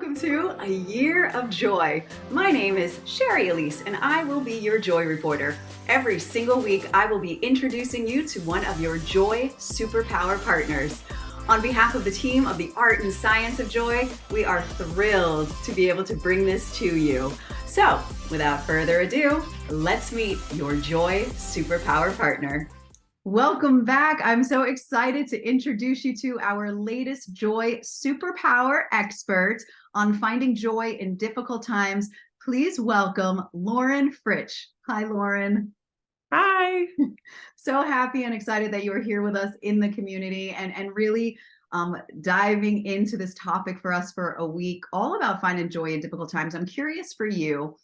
welcome to A Year of Joy. My name is Sherry Elise, and I will be your joy reporter. Every single week, I will be introducing you to one of your joy superpower partners. On behalf of the team of the Art and Science of Joy, we are thrilled to be able to bring this to you. So, without further ado, let's meet your joy superpower partner. Welcome back. I'm so excited to introduce you to our latest joy superpower expert on finding joy in difficult times. Please welcome Lauren Fritsch. Hi, Lauren. Hi. So happy and excited that you are here with us in the community and really diving into this topic for us for a week, all about finding joy in difficult times. I'm curious for you,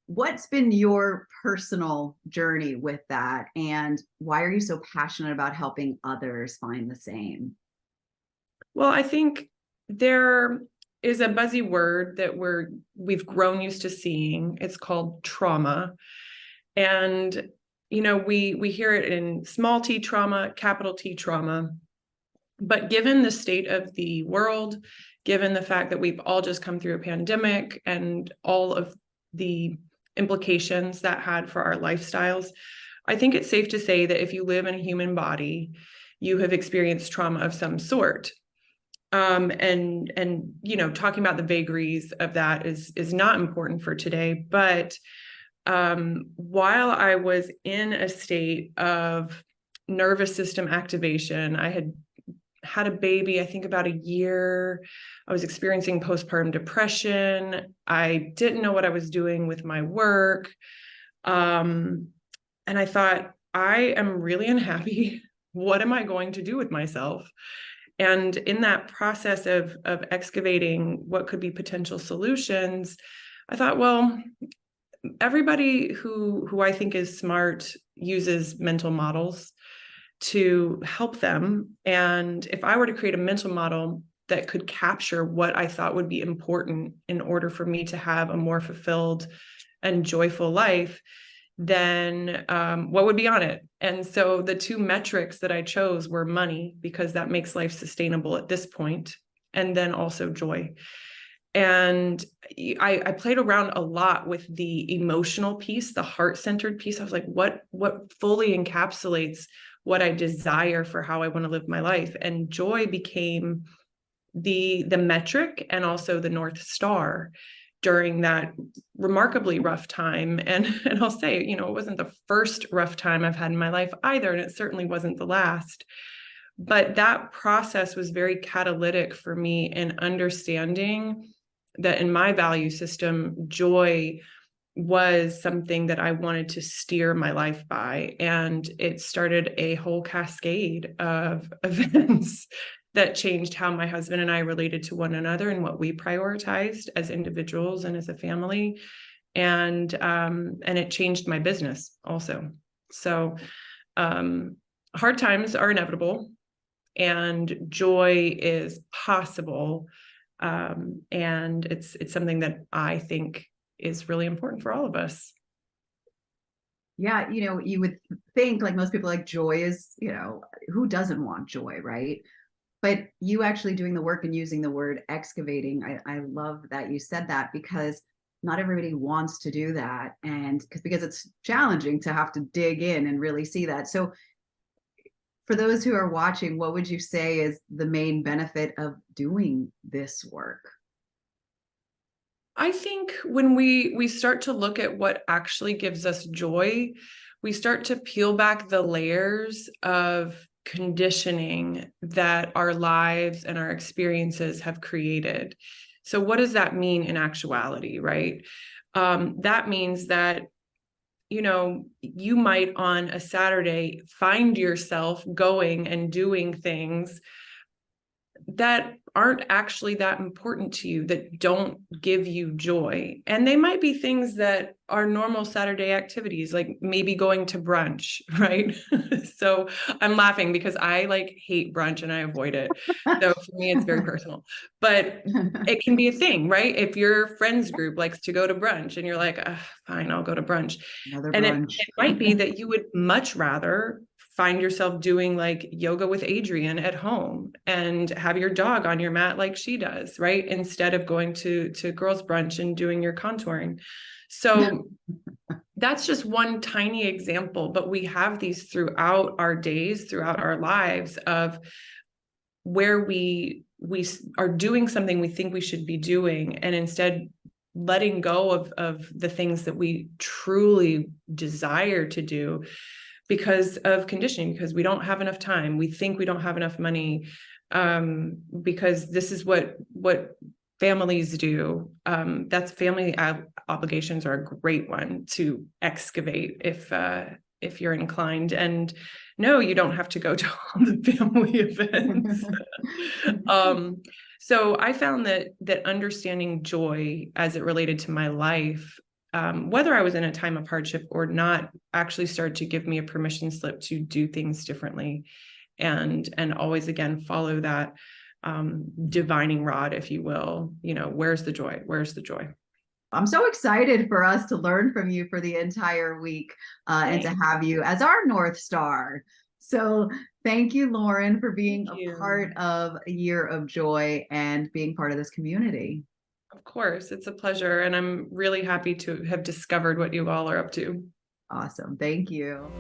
what's been your personal journey with that? And why are you so passionate about helping others find the same? Well, I think there is a buzzy word that we've grown used to seeing. It's called trauma. And, we hear it in small t trauma, capital T trauma. But given the state of the world, given the fact that we've all just come through a pandemic and all of the implications that had for our lifestyles, I think it's safe to say that if you live in a human body, you have experienced trauma of some sort. And talking about the vagaries of that is not important for today. But while I was in a state of nervous system activation, I had a baby, I think about a year. I was experiencing postpartum depression. I didn't know what I was doing with my work. And I thought, I am really unhappy. What am I going to do with myself? And in that process of excavating what could be potential solutions, I thought, well, everybody who I think is smart uses mental models to help them. And if I were to create a mental model that could capture what I thought would be important in order for me to have a more fulfilled and joyful life, then what would be on it? And so the two metrics that I chose were money, because that makes life sustainable at this point, and then also joy. And I played around a lot with the emotional piece, the heart-centered piece. I was like, what fully encapsulates what I desire for how I want to live my life? And joy became the metric and also the North Star during that remarkably rough time. And I'll say, it wasn't the first rough time I've had in my life either, and it certainly wasn't the last. But that process was very catalytic for me in understanding that in my value system, joy was something that I wanted to steer my life by. And it started a whole cascade of events that changed how my husband and I related to one another and what we prioritized as individuals and as a family. And it changed my business also. So hard times are inevitable and joy is possible. And it's something that I think is really important for all of us. Yeah, you would think, like most people, like joy is, who doesn't want joy, right? But you actually doing the work and using the word excavating, I love that you said that, because not everybody wants to do that. And because it's challenging to have to dig in and really see that. So for those who are watching, what would you say is the main benefit of doing this work? I think when we start to look at what actually gives us joy, we start to peel back the layers of conditioning that our lives and our experiences have created. So what does that mean in actuality, right? That means that, you might on a Saturday find yourself going and doing things that aren't actually that important to you, that don't give you joy. And they might be things that are normal Saturday activities, like maybe going to brunch, right? So I'm laughing because I hate brunch and I avoid it. So for me, it's very personal, but it can be a thing, right? If your friends group likes to go to brunch and you're like, fine, I'll go to brunch. Another And brunch. it might be that you would much rather find yourself doing like yoga with Adrienne at home and have your dog on your mat like she does, right? Instead of going to girls brunch and doing your contouring. So that's just one tiny example, but we have these throughout our days, throughout our lives, of where we are doing something we think we should be doing, and instead letting go of the things that we truly desire to do because of conditioning, because we don't have enough time, we think we don't have enough money, because this is what families do. That's family obligations are a great one to excavate if you're inclined. And no, you don't have to go to all the family events. So I found that understanding joy as it related to my life, whether I was in a time of hardship or not, actually started to give me a permission slip to do things differently, and always again follow that divining rod, if you will. Where's the joy? Where's the joy? I'm so excited for us to learn from you for the entire week, and to have you as our North Star. So thank you, Lauren, for being a part of a year of joy and being part of this community. Of course, it's a pleasure. And I'm really happy to have discovered what you all are up to. Awesome. Thank you.